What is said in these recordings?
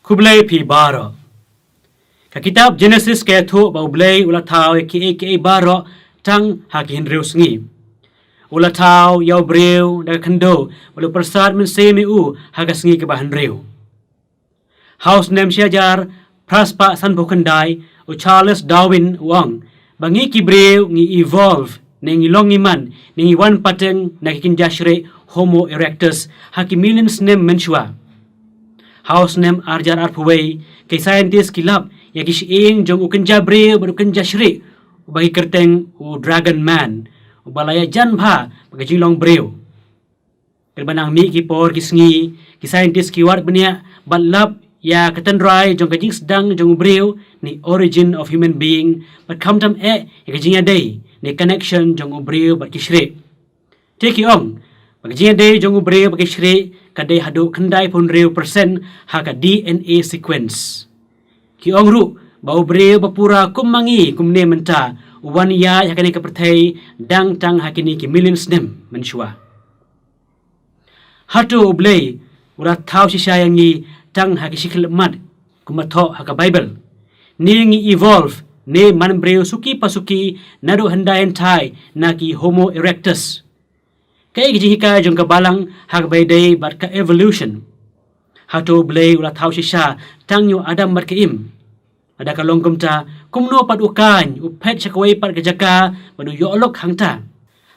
Kublai pi baro. Ka kitab Genesis kaya thu ba ublay ulathaw ki baro tang hakin reus ngi. Ulathaw yaw brew daga kando walu persad men se mi u hagas ngi ke bahan rew. House name syajar praspa san bukandai u Charles Darwin wang bangi ki brew ngi evolve nengi longiman nengi wan pateng na kikin jashre Homo erectus haki millions name menshua. House name arjar arpuway kay scientist kilap ya kisiing jong ukenja brew baru kenja shri bagi kerteng u dragon man u balaya janbha bagi jilong brew. Kerbanang mi ki por kisngi ki scientist kiwat benia balap ya katandrai jong kajing sedang jong brew ni origin of human being but come tam ya kajing day ni connection jong brew bagi shri. Teki ong bagi day jong brew bagi shri kadai hadu kendai pun rew persen haka DNA sequence. Ki ong ru bau brew bapura kumangi kumne menta uwan ya yakani kapertai dang tang hakini ki millions nem menshua. Hatu ublay urat tau sisayangi tang haki siklemat kumato haka Bible. Ningi evolve ne man brew suki pasuki nadu handayan thai naki Homo erectus. Kaya gijihika jong kabalang hak bayday bat ka evolution. Hato blay ulat hau sisa tang yu adam bat kaim. Ada kalong kumta kumno pat ukan upet sakaway pat gajaka badu yoolok hangta.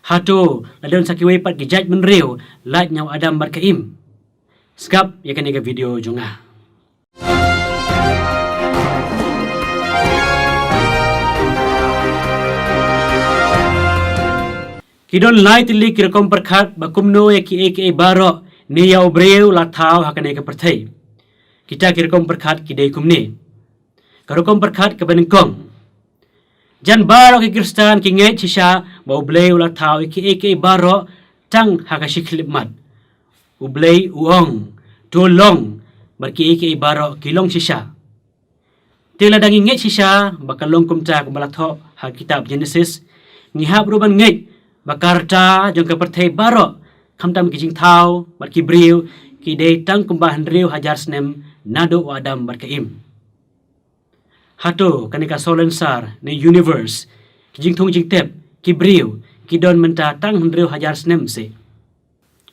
Hato ladon sakiway pat gijaj menrew lat nyaw adam bat kaim. Skap yakan ega video jonga. Kidon lai tili kirakom perkhat bakumno ya ki baro ni ya brew lathaw hakane ka perthai. Kita kirakom perkhat kidai kumni. Karakom perkhat ka benengkong. Jan baro ki kristan ki ngai sisa ba brew lathaw ki baro tang hakashikhlip mat. Ublay uong tulong bar ki baro kilong sisa. Tila dangi ngai sisa bakalong kumta kumalatho ha kitab Genesis ngihap ruban ngai bakarta jong kaperthai baro kamtam kijing thau bat ki brew ki dei tang kumbahan rew hajar snem nado wa adam bat kaim. Hato kanika solensar ne universe kijing thong jing tep ki brew ki don menta tang rew hajar snem se.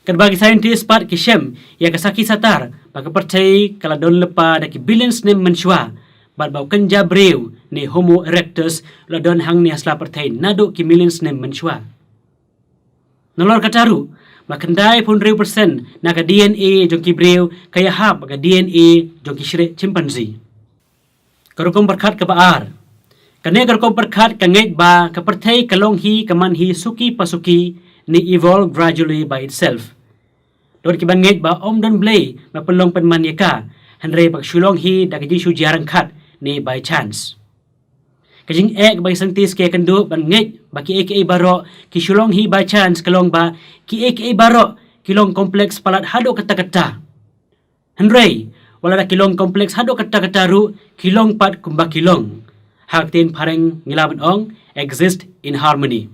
Kan bagi scientist pat ki shem ya kasaki satar bakaperthai kala don lepa da ki billions nem menshwa bat bau kenja brew ne Homo erectus la don hang ni asla perthai nado ki millions nem menshwa. Nolor kataru, makandai pun rew persen naka DNA jong ki brew kaya hap baka DNA jong ki shre chimpanzee. Karukom perkhat ka baar. Kane karukom perkhat ka ngait ba kaperthai kalong hi kaman hi suki pasuki ni evolve gradually by itself. Dor ki bangait ba om don blay mapelong penman yaka hanre bak shulong hi dakaji shu jarang khat ni by chance. Kajing ek bagi scientist kaya kendo ban ngait baki baro ki shulong hi by chance kalong ba ki baro kilong kompleks palat hado kata-kata. Henry wala da kilong kompleks hado kata-kata ru kilong pat kumba kilong. Hak tin pareng ngilaban ong exist in harmony.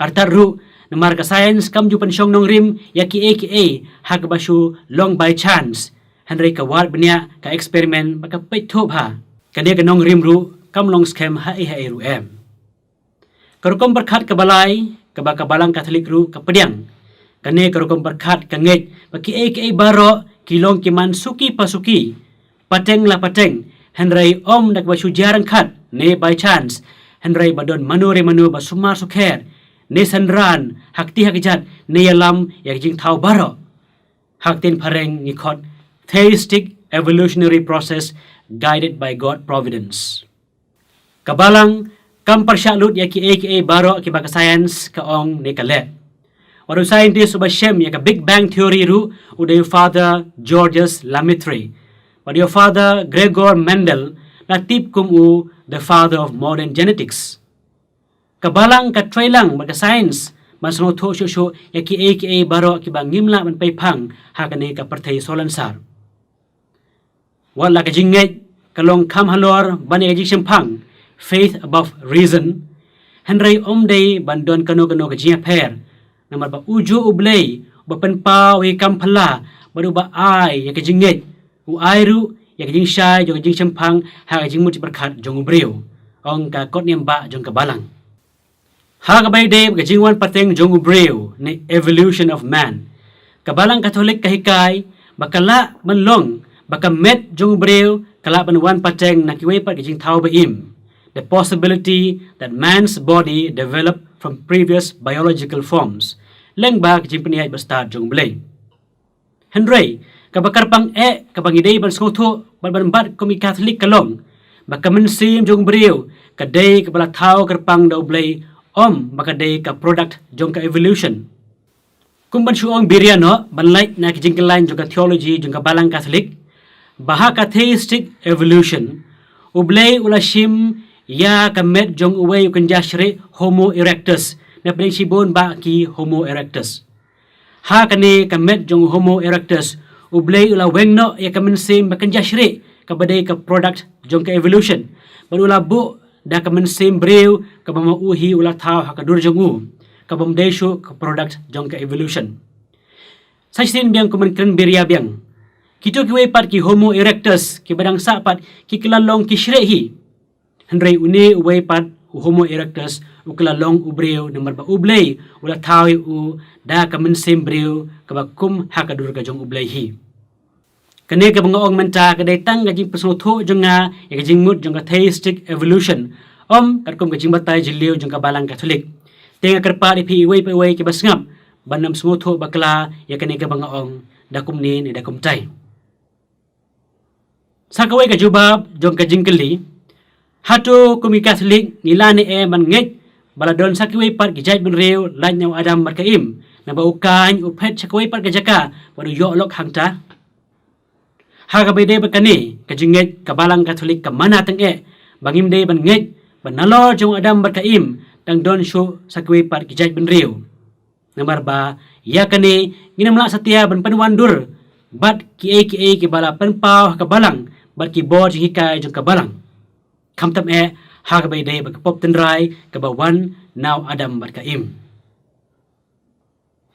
Artar ru namar ka science kam ju pensyong nong rim ya ki hak basu long by chance. Henry ka wat benya ka eksperimen baka petho ba. Kania ka nong rim ru kam long scam hai ru em. Karukom perkhat kabalai kabalang Katolik ru kapediang. Kane karukom perkhat kanget baki baro kilong kiman suki pasuki pateng la pateng henry om dak basu jarang khat ne by chance henry badon manure manu basumar sukher ne sanran hakti hakijat ne yalam yak jing thau baro haktin pareng ngikot theistic evolutionary process guided by God providence. Kabalang kam persyalut ya ki baro ki baka science ka ong ne kale. Waru scientist uba shem ya ka Big Bang theory ru uday father Georges Lemaitre. Waru father Gregor Mendel na tip kum u the father of modern genetics. Kabalang ka trailang baka science masno tho sho ya ki baro ki bang ngimla man pay phang ha kane ka perthai solansar. Wala ka jingay kalong kam halor bani ka jing phang. Faith above reason. Henry omday bandon kano ka jia per. Namar ba uju ublay ba penpaw ikam pala baru ba ay ya ka jingay Airu ya kajing syai jong kajing sempang ha kajing muti berkat jong ubreu ong ka kot niamba jong ka balang. Ha ka bay de kajing wan pateng jong ubreu ni evolution of man. Kabalang Katolik kahikay bakala manlong baka met jong ubreu kala wan pateng na kiway pat kajing tao baim. The possibility that man's body developed from previous biological forms. Leng ba kajing peniyay basta jong blay. Henry, kabakar pang kabang idey ban skoto ban bat komi Catholic kalong baka mensim jong brio kadai kabala tao kerpang daw blay baka day ka product jong ka evolution. Kung ban suong biriano ban like na kijing kalain jong ka theology jong ka balang Catholic baha ka theistic evolution ublay ulashim ya kamet jong uway kanjashre Homo erectus na pring sibon ba ki Homo erectus. Ha kani kamet jong Homo erectus ublay ula wengno ya kamensim bakanjashre kabaday ka product jong ka evolution. Barula bu da kamensim breu kabamauhi ula tao hakadur jong u kabamdesyo ka product jong ka evolution. Sa sin biang kumenkren beria biang kito kiway pat ki Homo erectus ki badang sapat ki kilalong ki shrehi. Henry uni uway pat Homo erectus ukilalong ubreu number ba ublay ula tao u da kamensim breu kabakum hakadur ka jong ublay hi. Kani ka mga ong menta kaday tang kajing pasoto jong nga ya kajing mut jong ka theistic evolution katkum kajing batay jiliw jong ka balang Katolik. Tenga karpa ipi iway pa iway kibasngap banam sumoto bakla ya kani ka mga ong dakum ni dakum tay. Sa kaway kajubab jong kajing kali hatu kumi Katolik nilani man ngej baladon sa kiway pat gijay ben rew lan nyaw Adam markaim na baukan upet sa kaway pat kajaka baru yo'lok hangta. Hagabay day bakani kajingit kabalang Katolik kamana tang bangim day ban ngej banalor jong Adam barkaim tang don syo sa kiway pat gijay ben rew. Namar ba ya kani ginamla satia ban panwandur bat ki bala panpaw kabalang bat ki bod hikay jong kabalang. Kamtam hagabay day bagpop tenray kabawan now Adam barkaim.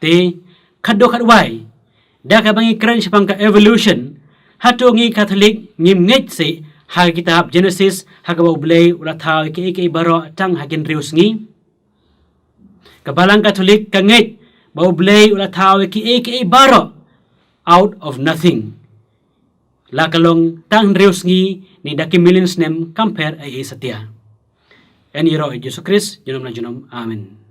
Te kaddo kadway da kabangi kren sipang ka evolution hatu ngi Katolik ngim ngej si ha kitab Genesis hagabaw blay ula tao iki baro tang hagin rius ngi kabalang Katolik kangej baw blay ula tao iki baro out of nothing lakalong tang rius ngi ni daki millions nem compare ay isatia en iro Yesus Christ junom na junom amen.